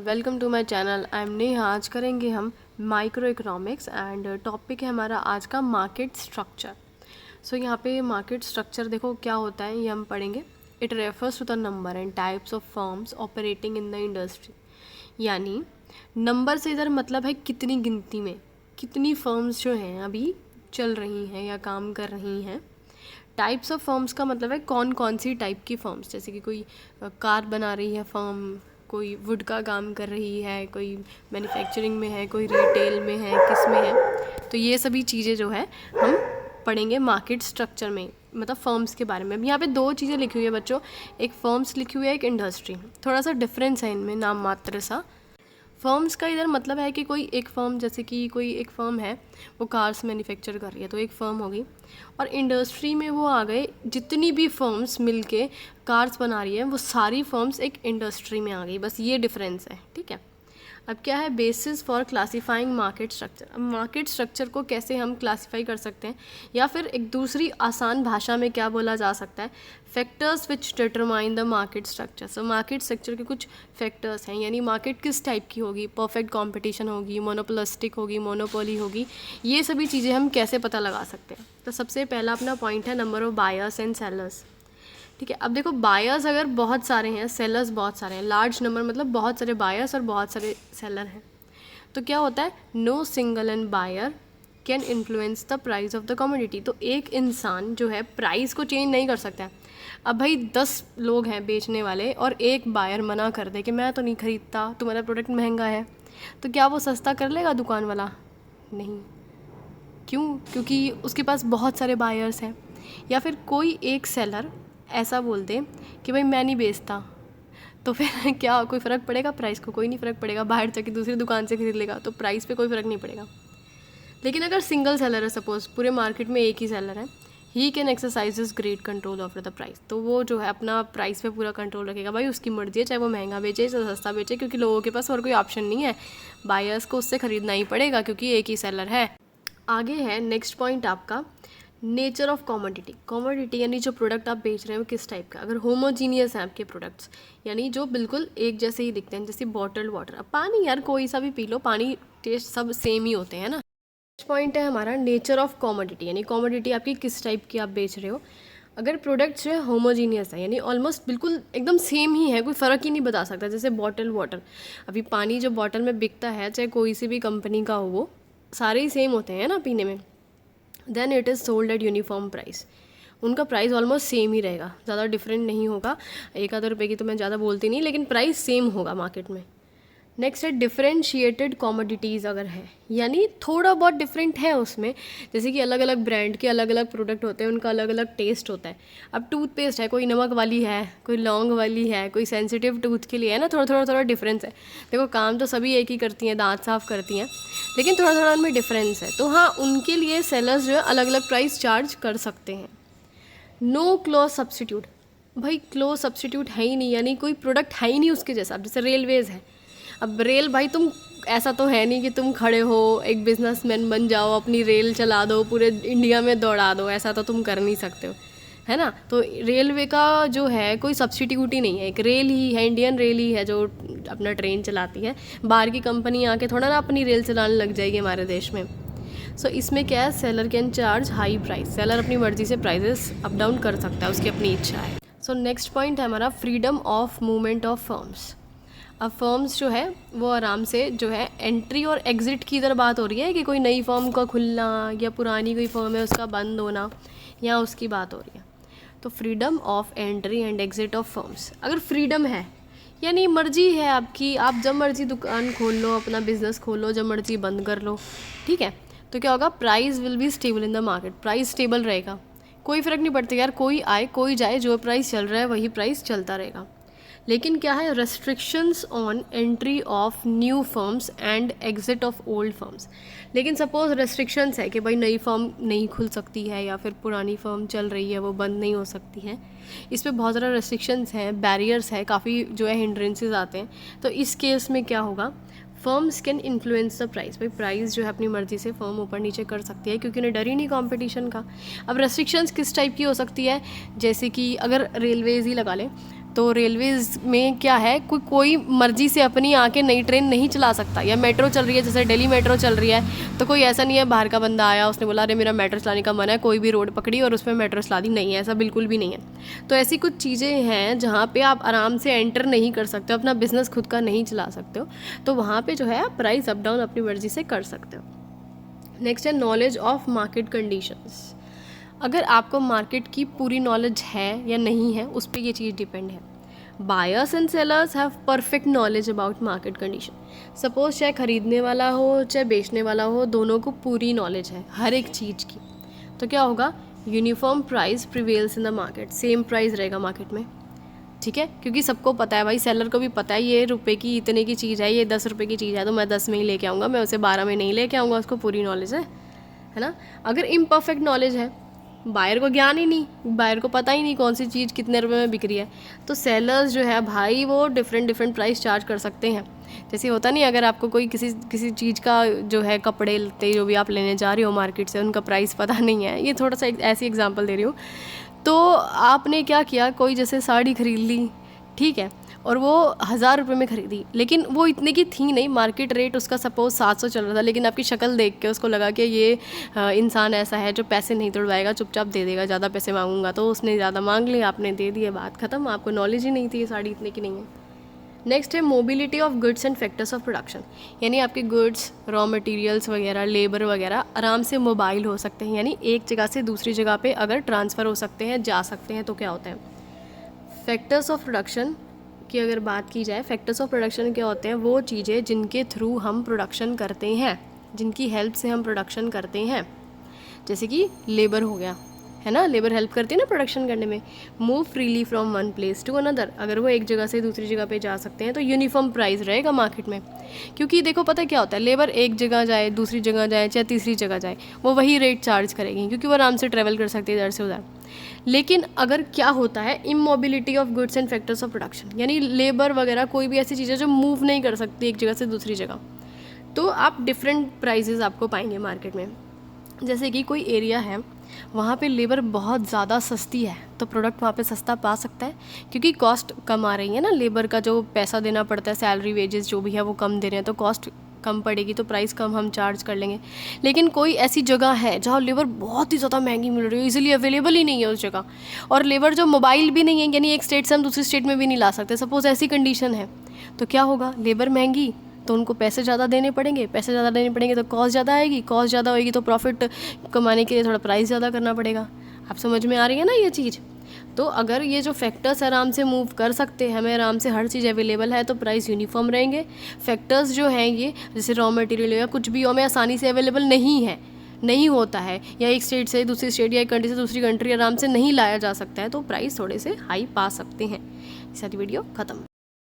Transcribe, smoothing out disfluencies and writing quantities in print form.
Welcome to my channel. I am Neha. आज करेंगे हम माइक्रो इकोनॉमिक्स एंड टॉपिक है हमारा आज का मार्केट स्ट्रक्चर। सो यहाँ पे मार्केट स्ट्रक्चर देखो क्या होता है, ये हम पढ़ेंगे। It refers to the number and types of firms operating in the industry. यानी नंबर से इधर मतलब है कितनी गिनती में कितनी फर्म्स जो हैं अभी चल रही हैं या काम कर रही हैं। टाइप्स ऑफ फर्म्स का मतलब है कौन कौन सी टाइप की फर्म्स, जैसे कि कोई कार बना रही है फर्म, कोई वुड का काम कर रही है, कोई मैन्युफैक्चरिंग में है, कोई रिटेल में है, किस में है। तो ये सभी चीज़ें जो है हम पढ़ेंगे मार्केट स्ट्रक्चर में, मतलब फर्म्स के बारे में। अब यहाँ पे दो चीज़ें लिखी हुई है बच्चों, एक फर्म्स लिखी हुई है, एक इंडस्ट्री। थोड़ा सा डिफरेंस है इनमें, नाम मात्र सा। फर्म्स का इधर मतलब है कि कोई एक फर्म, जैसे कि कोई एक फर्म है वो कार्स मैन्युफैक्चर कर रही है तो एक फ़र्म होगी। और इंडस्ट्री में वो आ गए जितनी भी फर्म्स मिलके कार्स बना रही है वो सारी फर्म्स एक इंडस्ट्री में आ गई, बस ये डिफरेंस है। ठीक है। अब क्या है basis for classifying market structure. अब मार्केट स्ट्रक्चर को कैसे हम क्लासीफाई कर सकते हैं, या फिर एक दूसरी आसान भाषा में क्या बोला जा सकता है, factors which determine the market structure. So market structure के कुछ फैक्टर्स हैं, यानी मार्केट किस टाइप की होगी, परफेक्ट कंपटीशन होगी, मोनोपोलिस्टिक होगी, मोनोपोली होगी, ये सभी चीज़ें हम कैसे पता लगा सकते हैं। तो सबसे पहला अपना पॉइंट है number of buyers and sellers. ठीक है। अब देखो बायर्स अगर बहुत सारे हैं, सेलर्स बहुत सारे हैं, लार्ज नंबर मतलब बहुत सारे बायर्स और बहुत सारे सेलर हैं, तो क्या होता है, no single and buyer can influence the price of the commodity. तो एक इंसान जो है प्राइस को चेंज नहीं कर सकता है। अब भाई 10 लोग हैं बेचने वाले और एक बायर मना कर दे कि मैं तो नहीं खरीदता, तुम्हारा प्रोडक्ट महंगा है, तो क्या वो सस्ता कर लेगा दुकान वाला? नहीं। क्यों? क्योंकि उसके पास बहुत सारे बायर्स हैं। या फिर कोई एक सेलर ऐसा बोल दे कि भाई मैं नहीं बेचता, तो फिर क्या कोई फ़र्क पड़ेगा प्राइस को? कोई नहीं फ़र्क पड़ेगा। बाहर जाके दूसरी दुकान से खरीद लेगा तो प्राइस पे कोई फ़र्क नहीं पड़ेगा। लेकिन अगर सिंगल सेलर है, सपोज़ पूरे मार्केट में एक ही सेलर है, he can exercise is great control of the price. तो वो जो है अपना प्राइस पे पूरा कंट्रोल रखेगा। भाई उसकी मर्जी है, चाहे वो महंगा बेचे चाहे सस्ता बेचे, क्योंकि लोगों के पास और कोई ऑप्शन नहीं है, बायर्स को उससे ख़रीदना ही पड़ेगा क्योंकि एक ही सेलर है। आगे है नेक्स्ट पॉइंट आपका नेचर ऑफ कॉमोडिटी। कॉमोडिटी यानी जो प्रोडक्ट आप बेच रहे हैं वो किस टाइप का। अगर होमोजीनियस हैं आपके प्रोडक्ट्स, यानी जो बिल्कुल एक जैसे ही दिखते हैं, जैसे बॉटल्ड वाटर, अब पानी यार कोई सा भी पी लो, पानी टेस्ट सब सेम ही होते हैं ना। नेक्स्ट पॉइंट है हमारा नेचर ऑफ कॉमोडिटी, यानी कॉमोडिटी आपकी किस टाइप की आप बेच रहे हो। अगर प्रोडक्ट्स जो है होमोजीनियस है, यानी ऑलमोस्ट बिल्कुल एकदम सेम ही है, कोई फ़र्क ही नहीं बता सकता, जैसे बॉटल वाटर, अभी पानी जो बॉटल में बिकता है चाहे कोई सी भी कंपनी का हो, वो सारे ही सेम होते हैं ना पीने में, then it is sold at uniform price. उनका प्राइस ऑलमोस्ट सेम ही रहेगा, ज़्यादा डिफरेंट नहीं होगा। एक आध रुपये की तो मैं ज़्यादा बोलती नहीं, लेकिन प्राइस सेम होगा मार्केट में। नेक्स्ट है डिफरेंशिएटेड कॉमोडिटीज़ अगर है, यानी थोड़ा बहुत डिफरेंट है उसमें, जैसे कि अलग अलग ब्रांड के अलग अलग प्रोडक्ट होते हैं, उनका अलग अलग टेस्ट होता है। अब टूथपेस्ट है, कोई नमक वाली है, कोई लौंग वाली है, कोई सेंसिटिव टूथ के लिए है ना, थोड़ा थोड़ा थोड़ा डिफरेंस है। देखो काम तो सभी एक ही करती हैं, दांत साफ़ करती हैं, लेकिन थोड़ा थोड़ा उनमें डिफरेंस है। तो हाँ, उनके लिए सेलर्स जो है अलग अलग प्राइस चार्ज कर सकते हैं। No close substitute. भाई क्लोज सब्सटीट्यूट है ही नहीं, यानी कोई प्रोडक्ट है ही नहीं उसके जैसा। अब जैसे रेलवेज़ है, अब रेल भाई तुम ऐसा तो है नहीं कि तुम खड़े हो एक बिजनेसमैन बन जाओ, अपनी रेल चला दो, पूरे इंडिया में दौड़ा दो, ऐसा तो तुम कर नहीं सकते हो, है ना। तो रेलवे का जो है कोई सब्सटीट्यूट ही नहीं है, एक रेल ही है, इंडियन रेल ही है जो अपना ट्रेन चलाती है। बाहर की कंपनी आके थोड़ा ना अपनी रेल चलाने लग जाएगी हमारे देश में। सो इसमें क्या है, seller can charge high price. Seller अपनी मर्जी से प्राइजेस अप डाउन कर सकता है, उसकी अपनी इच्छा है। सो नेक्स्ट पॉइंट है हमारा freedom of movement of firms. अब फर्म्स जो है वो आराम से जो है एंट्री और एग्ज़िट की इधर बात हो रही है कि कोई नई फर्म का खुलना या पुरानी कोई फर्म है उसका बंद होना, यहाँ उसकी बात हो रही है। तो freedom of entry and exit of firms, अगर फ्रीडम है यानी मर्जी है आपकी, आप जब मर्जी दुकान खोल लो, अपना बिजनेस खोलो, जब मर्जी बंद कर लो, ठीक है। तो क्या होगा, price will be stable in the market, price stable रहेगा, कोई फ़र्क नहीं पड़ता यार, कोई आए कोई जाए, जो प्राइस चल रहा है वही प्राइस चलता रहेगा। लेकिन क्या है, restrictions on entry of new firms and exit of old firms. लेकिन सपोज रेस्ट्रिक्शंस है कि भाई नई फर्म नहीं खुल सकती है, या फिर पुरानी फर्म चल रही है वो बंद नहीं हो सकती है, इस पर बहुत ज़्यादा रेस्ट्रिक्शंस हैं, बैरियर्स है, काफ़ी जो है हिंड्रेंसेस आते हैं। तो इस केस में क्या होगा, firms can influence the price, भाई प्राइस जो है अपनी मर्जी से फर्म ऊपर नीचे कर सकती है क्योंकि उन्हें डर ही नहीं कंपटीशन का। अब रेस्ट्रिक्शंस किस टाइप की हो सकती है, जैसे कि अगर रेलवेज़ ही लगा लें तो रेलवेज़ में क्या है, कोई मर्जी से अपनी आके नई ट्रेन नहीं चला सकता, या मेट्रो चल रही है जैसे दिल्ली मेट्रो चल रही है तो कोई ऐसा नहीं है बाहर का बंदा आया उसने बोला अरे मेरा मेट्रो चलाने का मन है, कोई भी रोड पकड़ी और उसमें मेट्रो चला दी, नहीं है, ऐसा बिल्कुल भी नहीं है। तो ऐसी कुछ चीज़ें हैं जहाँ पे आप आराम से एंटर नहीं कर सकते हो, अपना बिजनेस खुद का नहीं चला सकते हो, तो वहाँ पे जो है आप प्राइस अप डाउन अपनी मर्जी से कर सकते हो। नेक्स्ट है नॉलेज ऑफ मार्केट कंडीशंस। अगर आपको मार्केट की पूरी नॉलेज है या नहीं है उस पर ये चीज़ डिपेंड है। Buyers and sellers have perfect knowledge about market condition. Suppose चाहे ख़रीदने वाला हो चाहे बेचने वाला हो, दोनों को पूरी नॉलेज है हर एक चीज़ की, तो क्या होगा, uniform price prevails in the market, same price रहेगा मार्केट में, ठीक है, क्योंकि सबको पता है भाई, सेलर को भी पता है ये रुपए की इतने की चीज़ है, ये 10 रुपये की चीज़ है तो मैं 10 में ही लेके आऊँगा, मैं उसे 12 में नहीं लेके आऊँगा, उसको पूरी नॉलेज है ना। अगर इम्परफेक्ट नॉलेज है, बायर को ज्ञान ही नहीं, बायर को पता ही नहीं कौन सी चीज़ कितने रुपए में बिक रही है, तो सेलर्स जो है भाई वो डिफरेंट प्राइस चार्ज कर सकते हैं। जैसे होता नहीं, अगर आपको कोई किसी चीज़ का जो है कपड़े लत्ते जो भी आप लेने जा रहे हो मार्केट से, उनका प्राइस पता नहीं है, ये थोड़ा सा ऐसी एग्जांपल दे रही हूँ, तो आपने क्या किया, कोई जैसे साड़ी खरीद ली, ठीक है, और वो 1000 रुपये में ख़रीदी, लेकिन वो इतने की थी नहीं, मार्केट रेट उसका सपोज 700 चल रहा था, लेकिन आपकी शक्ल देख के उसको लगा कि ये इंसान ऐसा है जो पैसे नहीं तोड़वाएगा, चुपचाप दे देगा, ज़्यादा पैसे मांगूंगा, तो उसने ज़्यादा मांग लिए, आपने दे दिए, बात ख़त्म, आपको नॉलेज ही नहीं थी ये साड़ी इतने की नहीं है। नेक्स्ट है mobility of goods and factors of production, यानी आपके गुड्स, रॉ मटेरियल्स वगैरह, लेबर वगैरह आराम से मोबाइल हो सकते हैं, यानी एक जगह से दूसरी जगह पे अगर ट्रांसफ़र हो सकते हैं, जा सकते हैं, तो क्या होता है। फैक्टर्स ऑफ प्रोडक्शन की अगर बात की जाए, फैक्टर्स ऑफ प्रोडक्शन क्या होते हैं, वो चीज़ें जिनके थ्रू हम प्रोडक्शन करते हैं, जिनकी हेल्प से हम प्रोडक्शन करते हैं, जैसे कि लेबर हो गया, है ना, लेबर हेल्प करती है ना प्रोडक्शन करने में। Move freely from one place to another, अगर वो एक जगह से दूसरी जगह पे जा सकते हैं तो यूनिफॉर्म प्राइस रहेगा मार्केट में, क्योंकि देखो पता क्या होता है, लेबर एक जगह जाए, दूसरी जगह जाए, चाहे तीसरी जगह जाए, वो वही रेट चार्ज करेगी क्योंकि वो आराम से ट्रैवल कर सकती है इधर से उधर। लेकिन अगर क्या होता है, immobility of goods and factors of production, यानी लेबर वगैरह कोई भी ऐसी चीज़ें जो मूव नहीं कर सकती एक जगह से दूसरी जगह, तो आप डिफरेंट प्राइजेज़ आपको पाएंगे मार्केट में। जैसे कि कोई एरिया है वहाँ पे लेबर बहुत ज़्यादा सस्ती है तो प्रोडक्ट वहाँ पे सस्ता पा सकता है क्योंकि कॉस्ट कम आ रही है ना, लेबर का जो पैसा देना पड़ता है, सैलरी वेजेस जो भी है वो कम दे रहे हैं, तो कॉस्ट कम पड़ेगी तो प्राइस कम हम चार्ज कर लेंगे। लेकिन कोई ऐसी जगह है जहाँ लेबर बहुत ही ज़्यादा महंगी मिल रही है, इजीली अवेलेबल ही नहीं है उस जगह, और लेबर जो मोबाइल भी नहीं है, यानी एक स्टेट से हम दूसरी स्टेट में भी नहीं ला सकते, सपोज़ ऐसी कंडीशन है, तो क्या होगा, लेबर महंगी तो उनको पैसे ज़्यादा देने पड़ेंगे, पैसे ज़्यादा देने पड़ेंगे तो कॉस्ट ज़्यादा आएगी, कॉस्ट ज़्यादा होएगी तो प्रॉफिट कमाने के लिए थोड़ा प्राइस ज़्यादा करना पड़ेगा। आप समझ में आ रही है ना ये चीज़। तो अगर ये जो फैक्टर्स आराम से मूव कर सकते हैं, हमें आराम से हर चीज़ अवेलेबल है तो प्राइस यूनिफॉर्म रहेंगे। फैक्टर्स जो हैं ये जैसे रॉ मटेरियल या कुछ भी हमें आसानी से अवेलेबल नहीं होता है, या एक स्टेट से दूसरी स्टेट या एक कंट्री से दूसरी कंट्री आराम से नहीं लाया जा सकता है, तो प्राइस थोड़े से हाई पा सकते हैं। सारी वीडियो ख़त्म।